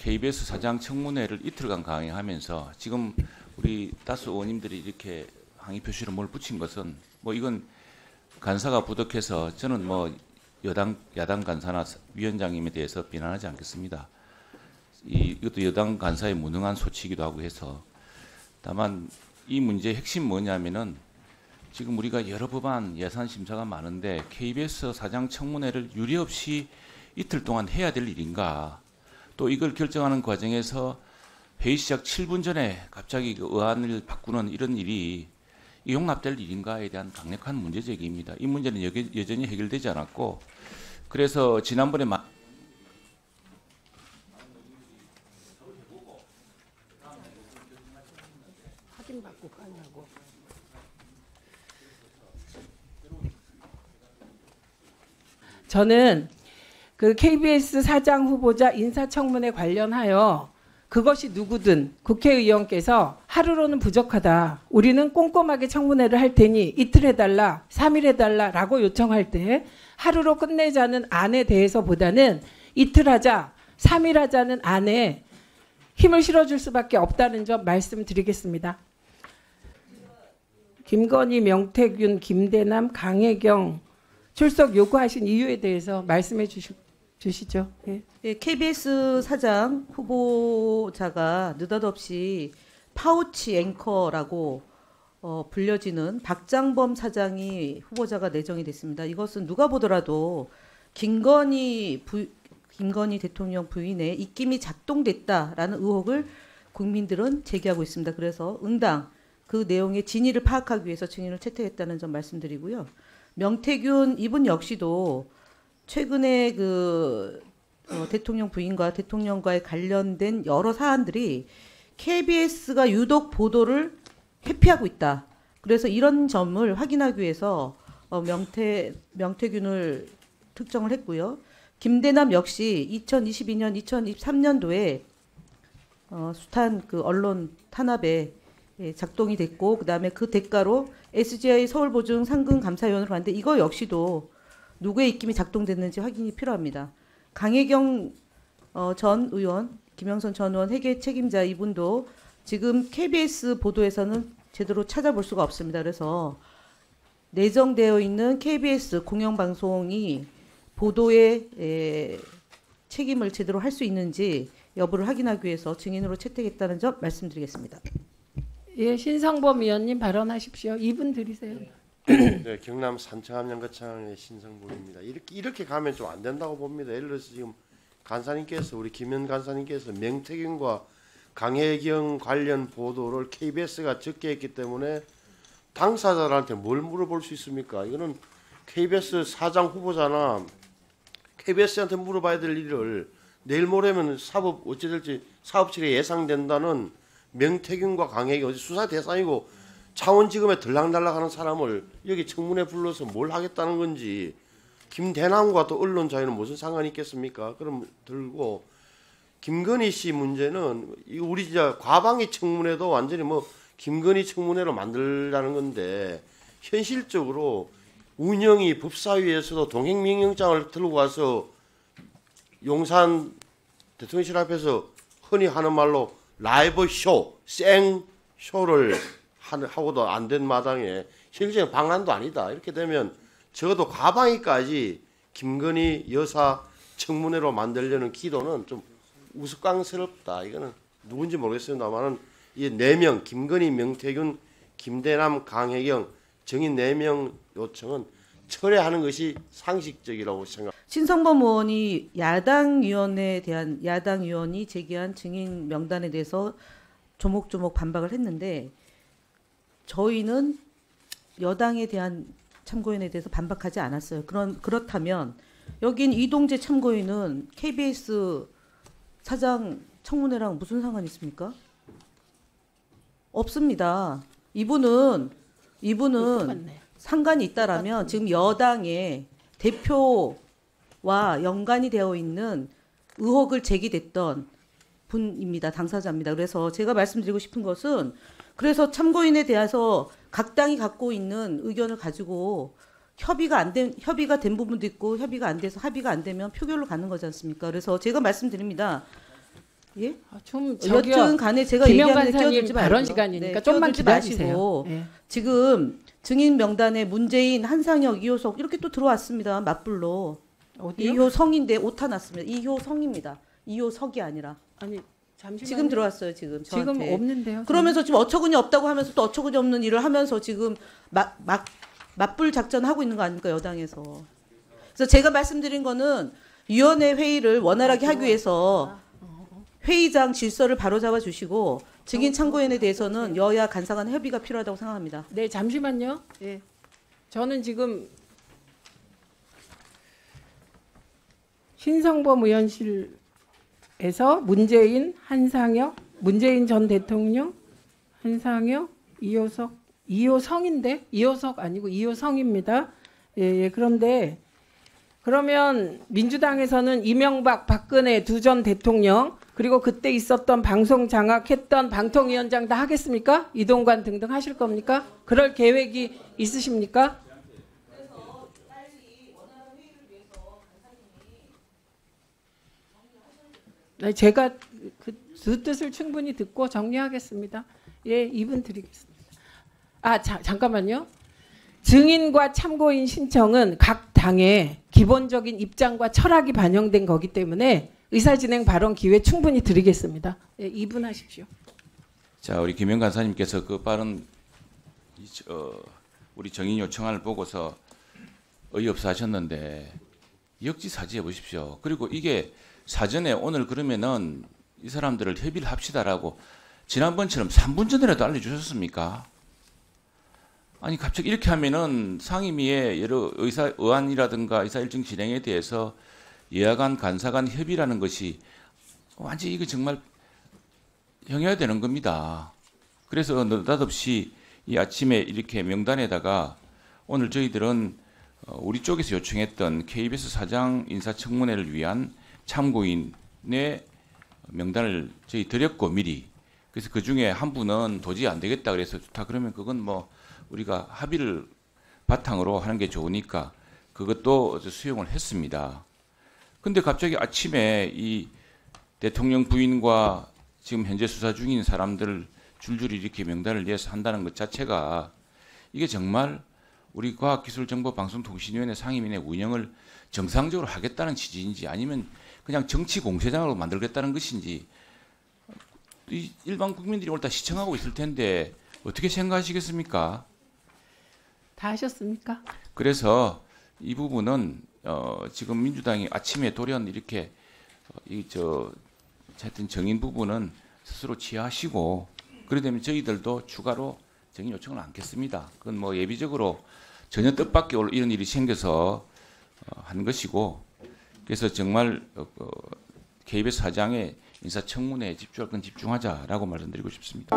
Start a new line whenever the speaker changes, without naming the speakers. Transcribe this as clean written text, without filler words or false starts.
KBS 사장 청문회를 이틀간 강행하면서 지금 우리 다수 의원님들이 이렇게 항의 표시로 뭘 붙인 것은 뭐 이건 간사가 부족해서 저는 뭐 야당 간사나 위원장님에 대해서 비난하지 않겠습니다. 이것도 여당 간사의 무능한 소치이기도 하고 해서 다만 이 문제의 핵심 뭐냐면은 지금 우리가 여러 법안 예산 심사가 많은데 KBS 사장 청문회를 유례 없이 이틀 동안 해야 될 일인가? 또 이걸 결정하는 과정에서 회의 시작 7분 전에 갑자기 그 의안을 바꾸는 이런 일이 용납될 일인가에 대한 강력한 문제 제기입니다. 이 문제는 여전히 해결되지 않았고 그래서 지난번에
확인받고 가려고. 저는 그 KBS 사장 후보자 인사청문회 관련하여 그것이 누구든 국회의원께서 하루로는 부족하다. 우리는 꼼꼼하게 청문회를 할 테니 이틀 해달라, 3일 해달라라고 요청할 때 하루로 끝내자는 안에 대해서보다는 이틀 하자, 3일 하자는 안에 힘을 실어줄 수밖에 없다는 점 말씀드리겠습니다. 김건희, 명태균, 김대남, 강혜경 출석 요구하신 이유에 대해서 말씀해 주시죠. 예.
예, KBS 사장 후보자가 느닷없이 파우치 앵커라고 불려지는 박장범 사장이 후보자가 내정이 됐습니다. 이것은 누가 보더라도 김건희 대통령 부인의 입김이 작동됐다라는 의혹을 국민들은 제기하고 있습니다. 그래서 응당 그 내용의 진위를 파악하기 위해서 증인을 채택했다는 점 말씀드리고요. 명태균 이분 역시도 최근에 대통령 부인과 대통령과의 관련된 여러 사안들이 KBS가 유독 보도를 회피하고 있다. 그래서 이런 점을 확인하기 위해서 명태균을 특정을 했고요. 김대남 역시 2022년, 2023년도에 숱한 그 언론 탄압에 작동이 됐고 그다음에 그 대가로 SGI 서울보증 상금 감사위원으로 갔는데 이거 역시도 누구의 입김이 작동됐는지 확인이 필요합니다. 강혜경 전 의원, 김영선 전 의원 회계 책임자 이분도 지금 KBS 보도에서는 제대로 찾아볼 수가 없습니다. 그래서 내정되어 있는 KBS 공영방송이 보도의 책임을 제대로 할 수 있는지 여부를 확인하기 위해서 증인으로 채택했다는 점 말씀드리겠습니다.
예, 신성범 의원님 발언하십시오. 2분 드리세요.
네, 경남 산청함양거창의 신성범입니다. 이렇게 가면 좀 안 된다고 봅니다. 예를 들어서 지금 간사님께서 우리 김현 간사님께서 명태균과 강혜경 관련 보도를 KBS가 적게 했기 때문에 당사자들한테 뭘 물어볼 수 있습니까? 이거는 KBS 사장 후보자나 KBS한테 물어봐야 될 일을 내일 모레면 사법 어찌 될지 사업체가 예상된다는 명태균과 강혜경 어디 수사 대상이고 창원지검에 들락날락하는 사람을 여기 청문회 불러서 뭘 하겠다는 건지 김대남과 또 언론 자유는 무슨 상관이 있겠습니까? 그럼 들고 김건희 씨 문제는 우리 진짜 과방위 청문회도 완전히 뭐 김건희 청문회로 만들라는 건데 현실적으로 운영이 법사위에서도 동행명령장을 들고 가서 용산 대통령실 앞에서 흔히 하는 말로 라이브 쇼, 생 쇼를 하고도 안 된 마당에 실질적인 방안도 아니다. 이렇게 되면 적어도 과방위까지 김건희 여사 청문회로 만들려는 기도는 좀 우스꽝스럽다. 이거는 누군지 모르겠습니다만은 이 4명 김건희, 명태균, 김대남, 강혜경 정인 4명 요청은 철회하는 것이 상식적이라고 생각.
신성범 의원이 야당 의원이 제기한 증인 명단에 대해서 조목조목 반박을 했는데 저희는 여당에 대한 참고인에 대해서 반박하지 않았어요. 그렇다면 여긴 이동재 참고인은 KBS 사장 청문회랑 무슨 상관이 있습니까? 없습니다. 이분은 상관이 있다라면 지금 여당의 대표와 연관이 되어 있는 의혹을 제기됐던 분입니다. 당사자입니다. 그래서 제가 말씀드리고 싶은 것은 그래서 참고인에 대해서 각 당이 갖고 있는 의견을 가지고 협의가 된 부분도 있고 협의가 안 돼서 합의가 안 되면 표결로 가는 거지 않습니까? 그래서 제가 말씀드립니다. 예?
좀
여튼 간에 제가
김영
얘기하는데
간사님
끼어들지 말고요.
발언 시간이니까
네,
좀만
끼어들지
기다리세요.
마시고
예.
지금 증인 명단에 문재인, 한상혁, 이효석 이렇게 또 들어왔습니다. 맞불로.
어디요?
이효성인데 오타 났습니다. 이효성입니다. 이효석이 아니라.
아니 잠시만요.
지금 들어왔어요. 지금 저한테.
지금 없는데요.
그러면서 지금 어처구니 없다고 하면서 또 어처구니 없는 일을 하면서 지금 맞불 작전 하고 있는 거 아닙니까 여당에서. 그래서 제가 말씀드린 거는 위원회 회의를 원활하게 하기 위해서 회의장 질서를 바로잡아 주시고 증인 참고인에 대해서는 여야 간사 간 협의가 필요하다고 생각합니다.
네, 잠시만요. 예. 저는 지금 신성범 의원실에서 문재인, 한상혁, 문재인 전 대통령, 한상혁, 이효성인데 이효석 아니고 이효성입니다. 예, 그런데 그러면 민주당에서는 이명박, 박근혜 두 전 대통령 그리고 그때 있었던 방송 장악했던 방통위원장 다 하겠습니까? 이동관 등등 하실 겁니까? 그럴 계획이 있으십니까? 네, 제가 그 뜻을 충분히 듣고 정리하겠습니다. 예, 2분 드리겠습니다. 잠깐만요. 증인과 참고인 신청은 각 당의 기본적인 입장과 철학이 반영된 거기 때문에 의사진행 발언 기회 충분히 드리겠습니다. 예, 2분 하십시오.
자, 우리 김영 간사님께서 그 빠른 우리 정인 요청안을 보고서 어이없어 하셨는데 역지사지해 보십시오. 그리고 이게 사전에 오늘 그러면은 이 사람들을 협의를 합시다라고 지난번처럼 3분 전이라도 알려주셨습니까? 아니 갑자기 이렇게 하면은 상임위의 여러 의안이라든가 의사 일정 진행에 대해서 여야 간 간사 간 협의라는 것이 완전히 이거 정말 형해되는 겁니다. 그래서 느닷없이 이 아침에 이렇게 명단에다가 오늘 저희들은 우리 쪽에서 요청했던 KBS 사장 인사청문회를 위한 참고인의 명단을 저희 드렸고 미리. 그래서 그 중에 한 분은 도저히 안 되겠다 그래서 좋다 그러면 그건 뭐 우리가 합의를 바탕으로 하는 게 좋으니까 그것도 수용을 했습니다. 근데 갑자기 아침에 이 대통령 부인과 지금 현재 수사 중인 사람들 줄줄이 이렇게 명단을 내서 한다는 것 자체가 이게 정말 우리 과학기술정보방송통신위원회 상임위의 운영을 정상적으로 하겠다는 취지인지 아니면 그냥 정치 공세장으로 만들겠다는 것인지 이 일반 국민들이 오늘 다 시청하고 있을 텐데 어떻게 생각하시겠습니까?
다 하셨습니까?
그래서 이 부분은 지금 민주당이 아침에 돌연 이렇게 하여튼 정인 부분은 스스로 취하하시고 그러다면 저희들도 추가로 정인 요청을 않겠습니다. 그건 뭐 예비적으로 전혀 뜻밖의 이런 일이 생겨서 한 것이고 그래서 정말 KBS 사장의 인사청문회에 집중할 건 집중하자라고 말씀드리고 싶습니다.